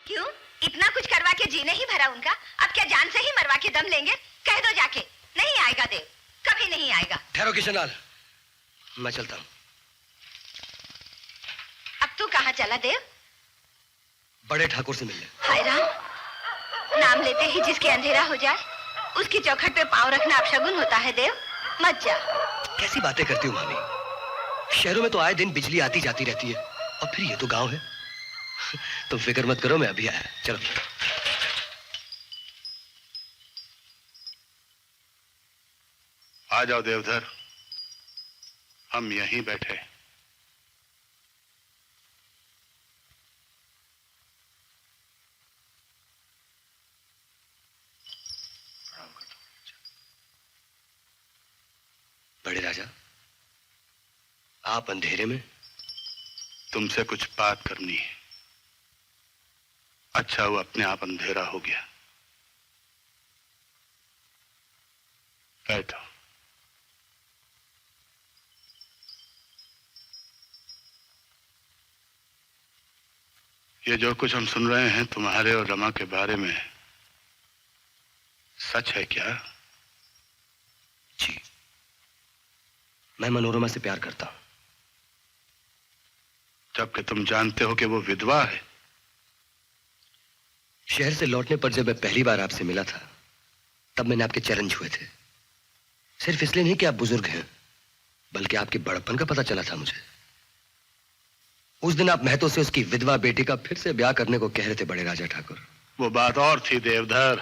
क्यों? इतना कुछ करवा के जी नहीं भरा उनका, अब क्या जान से ही मरवा के दम लेंगे? कह दो जाके, नहीं आएगा देव, कभी नहीं आएगा। ठहरो किशनलाल, मैं चलता हूँ। अब तू कहाँ चला देव? बड़े ठाकुर से मिलने। हाय राम, नाम लेते ही जिसके अंधेरा हो जाए उसकी चौखट पे पांव रखना अपशगुन होता है देव, मत जा। कैसी बातें करती हो मामी? शहरों में तो आए दिन बिजली आती जाती रहती है, और फिर ये तो गांव है। तुम फिक्र मत करो, मैं अभी आया। चलो। आ जाओ देवधर, हम यहीं बैठे। बड़े राजा, आप अंधेरे में? तुमसे कुछ बात करनी है। अच्छा हुआ अपने आप अंधेरा हो गया। बैठो। ये जो कुछ हम सुन रहे हैं तुम्हारे और रमा के बारे में, सच है क्या? जी, मैं मनोरमा से प्यार करता हूं। जबकि तुम जानते हो कि वो विधवा है। शहर से लौटने पर जब मैं पहली बार आपसे मिला था, तब मैंने आपके चरण छुए थे। सिर्फ इसलिए नहीं कि आप बुजुर्ग हैं, बल्कि आपके बड़प्पन का पता चला था मुझे। उस दिन आप महतो से उसकी विधवा बेटी का फिर से ब्याह करने को कह रहे थे बड़े राजा ठाकुर। वो बात और थी देवधर।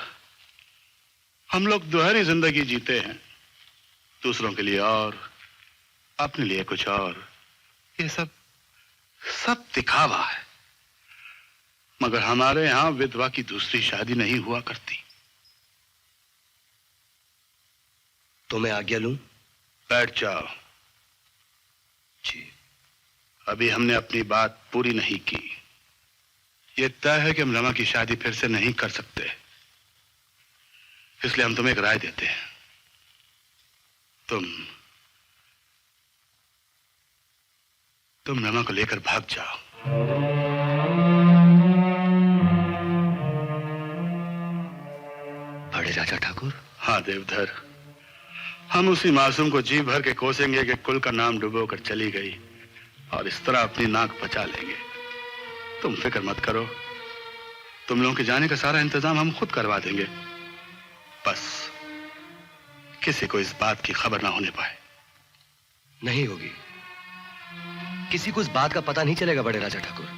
हम लोग दुहरी जिंदगी जीते हैं, दूसरों के लिए और, अपने लिए कुछ और। ये सब दिखावा है। मगर हमारे यहां विधवा की दूसरी शादी नहीं हुआ करती। तो मैं आज्ञा लूं? बैठ जाओ। जी। अभी हमने अपनी बात पूरी नहीं की। ये तय है कि हम रमा की शादी फिर से नहीं कर सकते, इसलिए हम तुम्हें एक राय देते हैं। तुम रमा को लेकर भाग जाओ। बड़े राजा ठाकुर? हाँ देवधर, हम उसी मासूम को जी भर के कोसेंगे कि कुल का नाम डुबोकर चली गई, और इस तरह अपनी नाक बचा लेंगे। तुम फिक्र मत करो, तुम लोगों के जाने का सारा इंतजाम हम खुद करवा देंगे। बस किसी को इस बात की खबर ना होने पाए। नहीं होगी, किसी को इस बात का पता नहीं चलेगा बड़े राजा ठाकुर।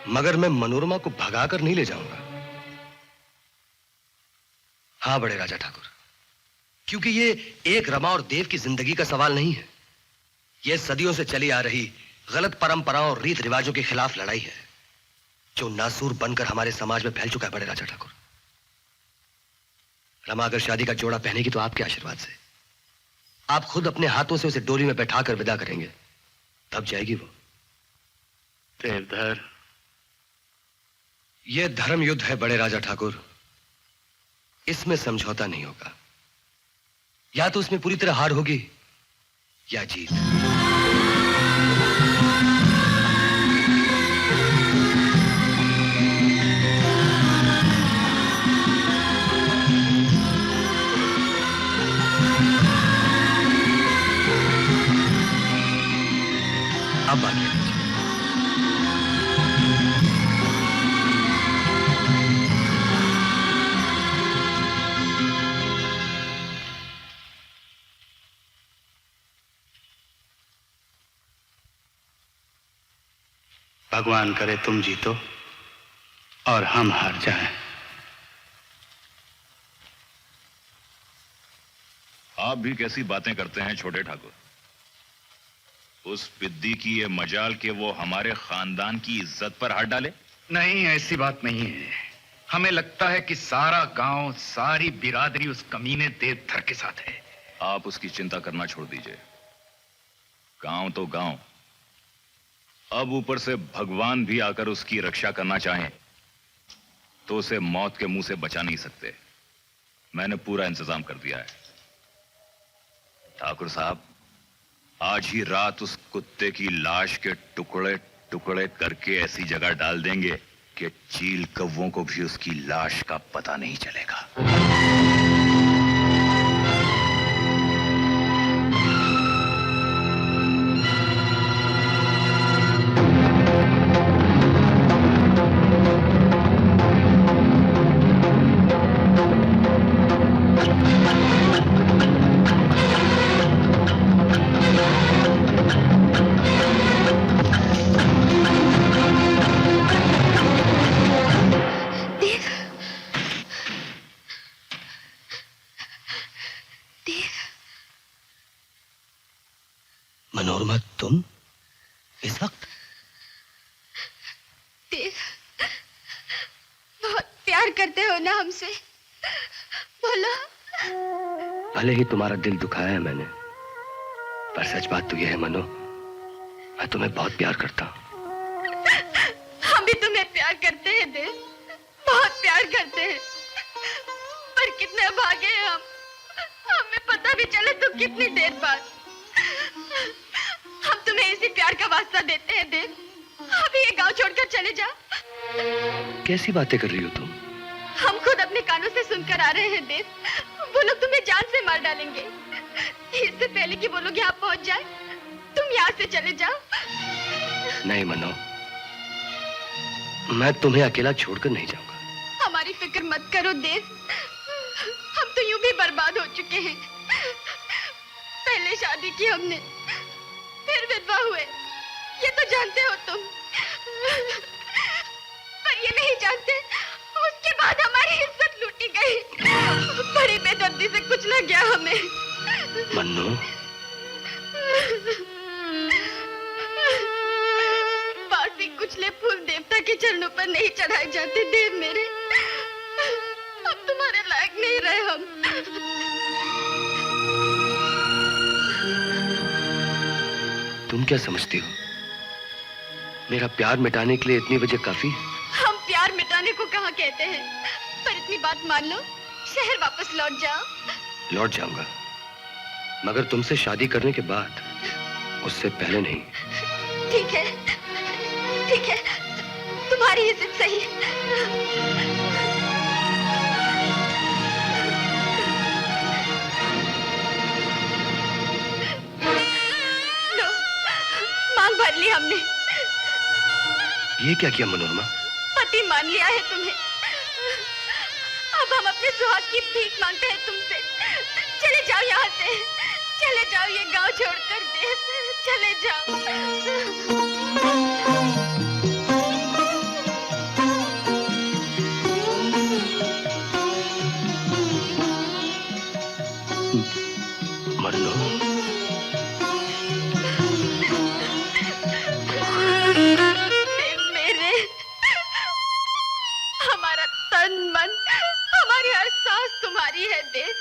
मगर मैं मनोरमा को भगाकर नहीं ले जाऊंगा। हाँ बड़े राजा ठाकुर, क्योंकि ये एक रमा और देव की जिंदगी का सवाल नहीं है। यह सदियों से चली आ रही गलत परंपराओं और रीत रिवाजों के खिलाफ लड़ाई है, जो नासूर बनकर हमारे समाज में फैल चुका है बड़े राजा ठाकुर। रमा अगर शादी का जोड़ा पहनेगी तो आपके आशीर्वाद से, आप खुद अपने हाथों से उसे डोली में बैठाकर विदा करेंगे, तब जाएगी वो। देवधर, यह धर्म युद्ध है बड़े राजा ठाकुर, इसमें समझौता नहीं होगा। या तो इसमें पूरी तरह हार होगी या जीत। अब आगे भगवान करे तुम जीतो और हम हार जाएं। आप भी कैसी बातें करते हैं छोटे ठाकुर। उस पिद्दी की ये मजाल के वो हमारे खानदान की इज्जत पर हाथ डाले। नहीं, ऐसी बात नहीं है। हमें लगता है कि सारा गांव, सारी बिरादरी उस कमीने देवधर के साथ है। आप उसकी चिंता करना छोड़ दीजिए। गांव तो गांव, अब ऊपर से भगवान भी आकर उसकी रक्षा करना चाहें तो उसे मौत के मुंह से बचा नहीं सकते। मैंने पूरा इंतजाम कर दिया है। ठाकुर साहब, आज ही रात उस कुत्ते की लाश के टुकड़े टुकड़े करके ऐसी जगह डाल देंगे कि चील कौवों को भी उसकी लाश का पता नहीं चलेगा। देव, देव, मनोरमा, तुम इस वक्त? देव, बहुत प्यार करते हो ना हमसे? बोलो। भले ही तुम्हारा दिल दुखाया है मैंने, पर सच बात तो यह है मनो, मैं तुम्हें बहुत प्यार करता हूँ। हम भी तुम्हें प्यार करते हैं देव, बहुत प्यार करते हैं। पर कितने भागे हैं हम, हमें पता भी चले तो कितनी देर बाद। हम तुम्हें इसी प्यार का वास्ता देते हैं देव, अभी ये गांव छोड़कर चले जाओ। कैसी बातें कर रही हो तुम? हम खुद अपने कानों से सुनकर आ रहे हैं देव, वो लोग तुम्हें जान से मार डालेंगे। इससे पहले कि वो लोग यहाँ पहुंच जाए, तुम यहाँ से चले जाओ। नहीं मनो, मैं तुम्हें अकेला छोड़कर नहीं जाऊंगा। हमारी फिक्र मत करो देव, हम तो यूं भी बर्बाद हो चुके हैं। पहले शादी की हमने, फिर विधवा हुए, ये तो जानते हो तुम। पर ये नहीं जानते, उसके बाद हमारी इज्जत लूटी गई। बड़ी बेदर्दी से कुचला गया हमें। मन्नू, बासी कुचले फूल देवता के चरणों पर नहीं चढ़ाए जाते देव मेरे। अब तुम्हारे लायक नहीं रहे हम। तुम क्या समझती हो? मेरा प्यार मिटाने के लिए इतनी वजह काफी? हम प्यार मिटाने को कहाँ कहते हैं, पर इतनी बात मान लो, शहर वापस लौट जाओ। लौट जाऊंगा, मगर तुमसे शादी करने के बाद, उससे पहले नहीं। ठीक है, ठीक है, तुम्हारी इज्जत सही। लो, मांग भर ली हमने। ये क्या किया मनोरमा? पति मान लिया है तुम्हें। अब हम अपने सुहाग की भीख मांगते हैं तुमसे। चले जाओ यहाँ से, चले जाओ ये गांव छोड़कर देव, चले जाओ। मन्नू, देव मेरे, हमारा तन मन, हमारी हर सांस तुम्हारी है देव।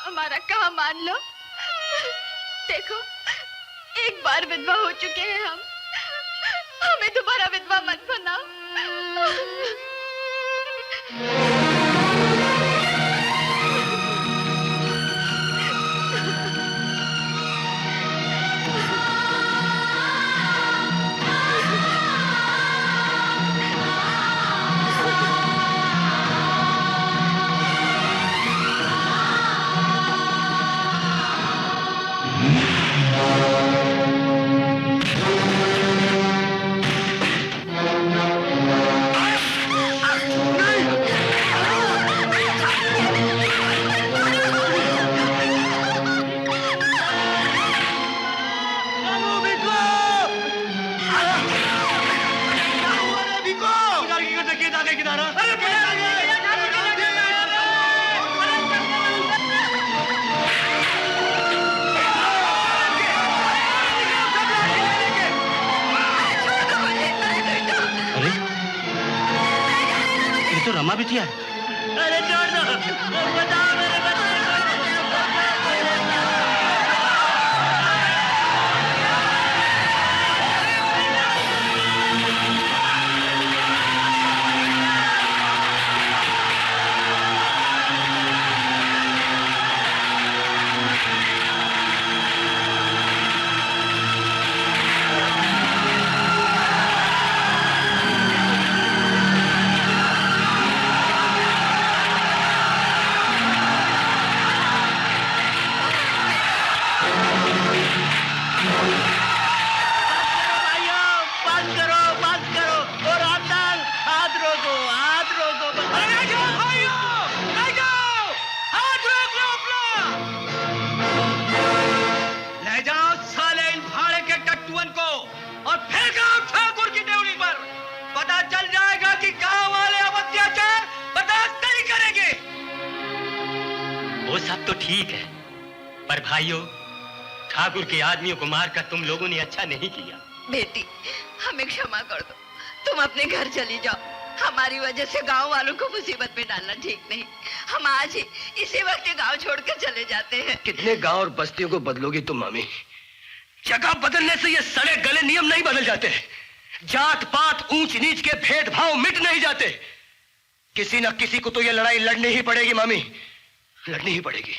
हमारा कहा मान लो। देखो, एक बार विधवा हो चुके हैं हम, हमें दोबारा विधवा मत बनाओ। तो रमा बिटिया है। अरे छोड़ दो, बताओ मेरे बच्चे को। तो ठीक है, पर भाइयों, ठाकुर के आदमियों को मारकर तुम लोगों ने अच्छा नहीं किया। बेटी, हमें क्षमा कर दो, तुम अपने घर चली जाओ। हमारी वजह से गांव वालों को मुसीबत में डालना ठीक नहीं। हम आज ही इसी वक्त गांव छोड़कर चले जाते हैं। कितने गांव और बस्तियों को बदलोगी तुम मामी? जगह बदलने से ये सड़े गले नियम नहीं बदल जाते। जात पात ऊंच नीच के भेदभाव मिट नहीं जाते। किसी न किसी को तो ये लड़ाई लड़नी ही पड़ेगी मामी, लड़नी ही पड़ेगी।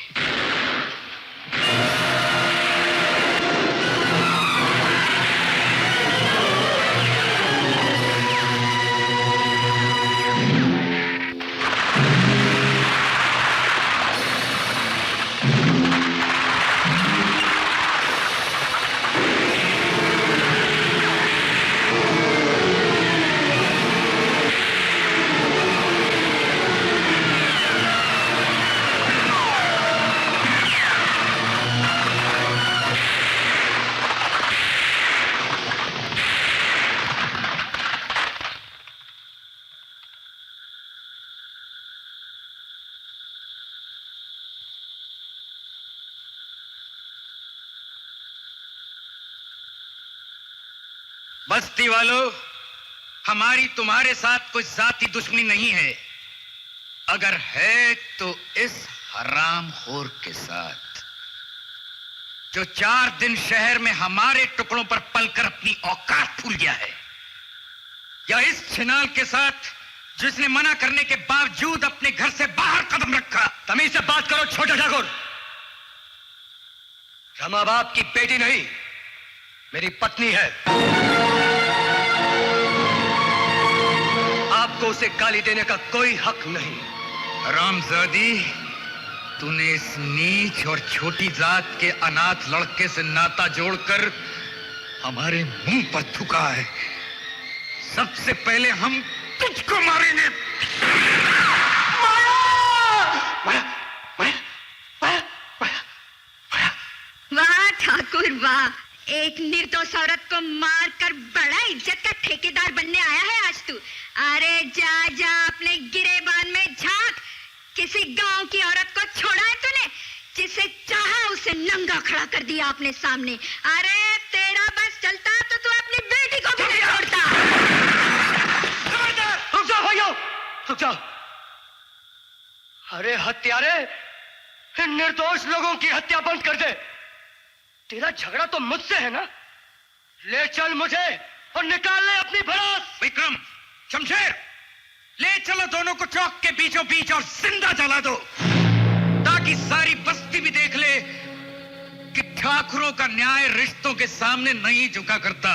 बस्ती वालों, हमारी तुम्हारे साथ कोई जाती दुश्मनी नहीं है। अगर है तो इस हरामखोर के साथ, जो 4 दिन शहर में हमारे टुकड़ों पर पलकर अपनी औकात भूल गया है, या इस छिनाल के साथ जिसने मना करने के बावजूद अपने घर से बाहर कदम रखा। तमीज से बात करो छोटे ठाकुर। रमा बाप की बेटी नहीं, मेरी पत्नी है। आपको उसे गाली देने का कोई हक नहीं। रामजादी, तूने इस नीच और छोटी जात के अनाथ लड़के से नाता जोड़कर हमारे मुंह पर थूका है। सबसे पहले हम तुझको मारेंगे। वाह ठाकुर वाह, एक निर्दोष औरत को मारकर बड़ा इज्जत का ठेकेदार बनने आया है आज तू। अरे जा जा अपने गिरेबान में झांक। किसी गांव की औरत को छोड़ा है तूने? जिसे चाहा उसे नंगा खड़ा कर दिया अपने सामने। अरे तेरा बस चलता तो तू अपनी बेटी को भी नहीं छोड़ता। रुक जाओ भाइयों, रुक जाओ। अरे हत्यारे, इन निर्दोष लोगों की हत्या बंद कर दे। तेरा झगड़ा तो मुझसे है ना? ले चल मुझे और निकाल ले अपनी भड़ास। विक्रम, शमशेर, ले चलो दोनों को चौक के बीचों बीच और जिंदा जला दो, ताकि सारी बस्ती भी देख ले कि ठाकुरों का न्याय रिश्तों के सामने नहीं झुका करता।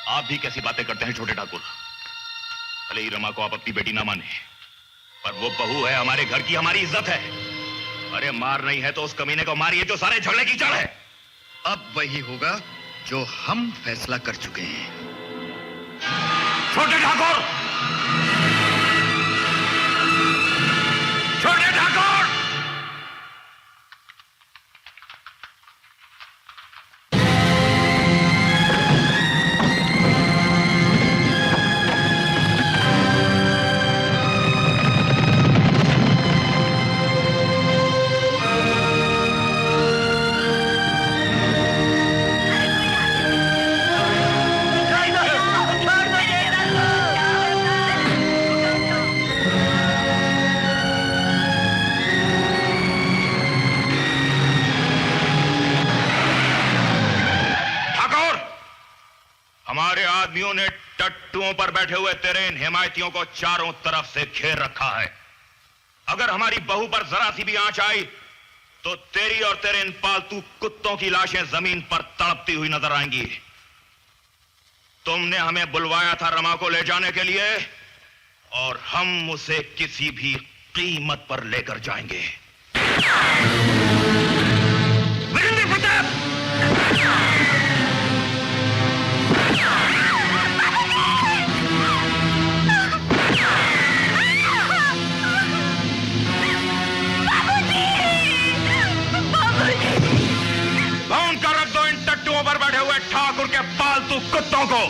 आप भी कैसी बातें करते हैं छोटे ठाकुर? भले ही रमा को आप अपनी बेटी ना माने, पर वो बहू है, हमारे घर की, हमारी इज्जत है। अरे मार नहीं है तो उस कमीने को मारिए जो सारे झगड़े की जड़ है। अब वही होगा जो हम फैसला कर चुके हैं। छोटे ठाकुर, छोटे ठाकुर! हमारे आदमियों ने टट्टुओं पर बैठे हुए तेरे इन हिमायतियों को चारों तरफ से घेर रखा है। अगर हमारी बहू पर जरा सी भी आंच आई तो तेरी और तेरे इन पालतू कुत्तों की लाशें जमीन पर तड़पती हुई नजर आएंगी। तुमने हमें बुलवाया था रमा को ले जाने के लिए, और हम उसे किसी भी कीमत पर लेकर जाएंगे। वीरेंद्र प्रताप! बाउंड कर रख दो इन टट्टुओं पर बैठे हुए ठाकुर के पालतू कुत्तों को।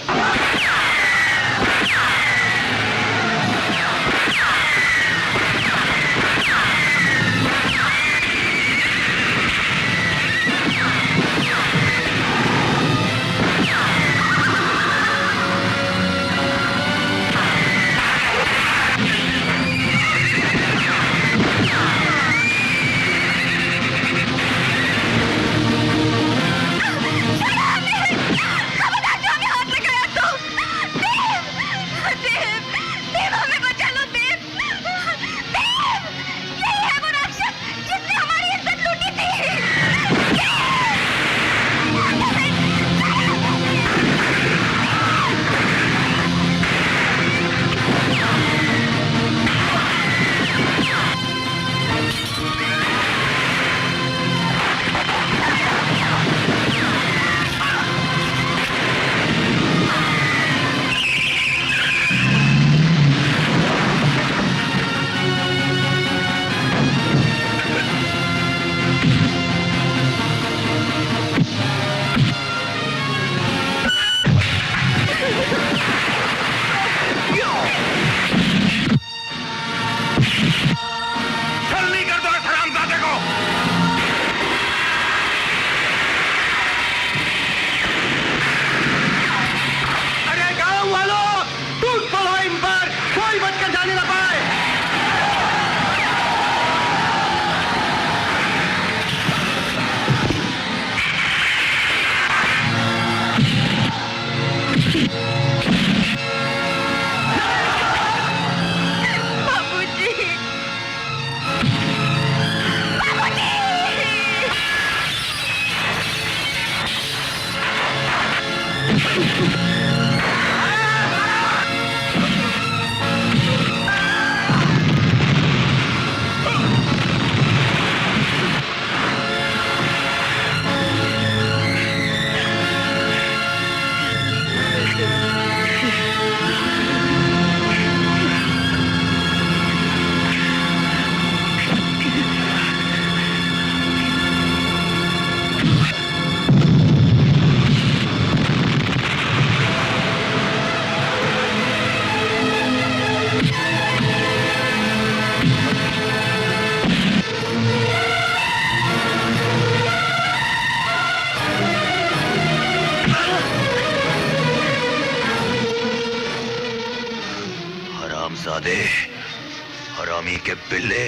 के बिल्ले,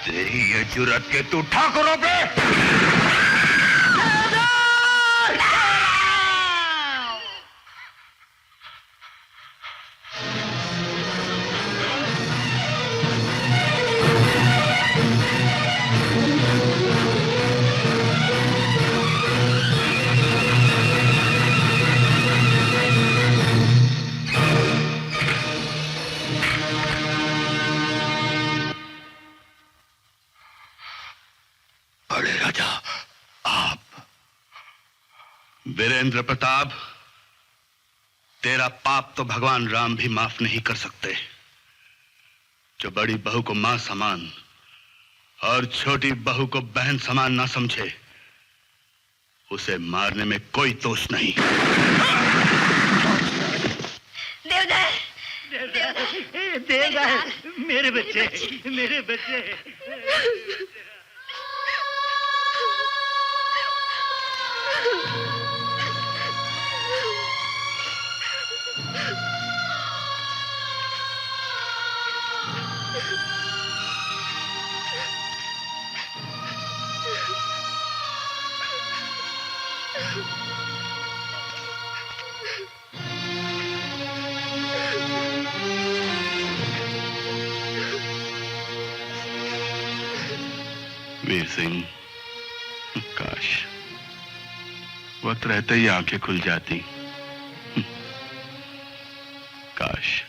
तेरी ये जुर्रत के तू ठाकुरों पे वीरेंद्र प्रताप, तेरा पाप तो भगवान राम भी माफ नहीं कर सकते। जो बड़ी बहू को मां समान और छोटी बहू को बहन समान ना समझे, उसे मारने में कोई दोष नहीं। देवदार, देवदार, मेरे बच्चे, मेरे बच्चे। वीर सिंह, काश वक्त रहते ही आंखें खुल जाती। काश।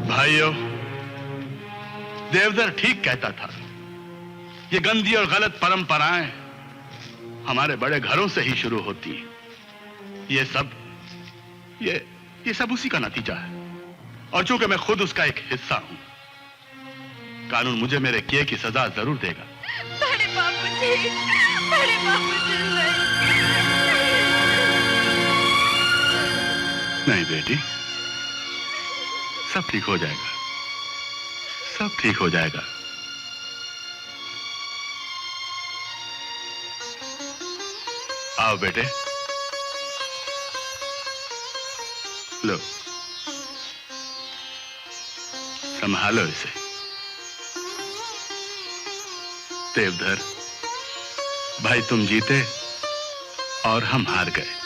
भाइयों, देवदर ठीक कहता था। ये गंदी और गलत परंपराएं हमारे बड़े घरों से ही शुरू होती हैं। ये सब उसी का नतीजा है। और चूंकि मैं खुद उसका एक हिस्सा हूं, कानून मुझे मेरे किए की सजा जरूर देगा। बड़े बापूजी, बड़े बापूजी नहीं बेटी, सब ठीक हो जाएगा, सब ठीक हो जाएगा। आओ बेटे, लो, संभालो इसे। देवधर भाई, तुम जीते और हम हार गए।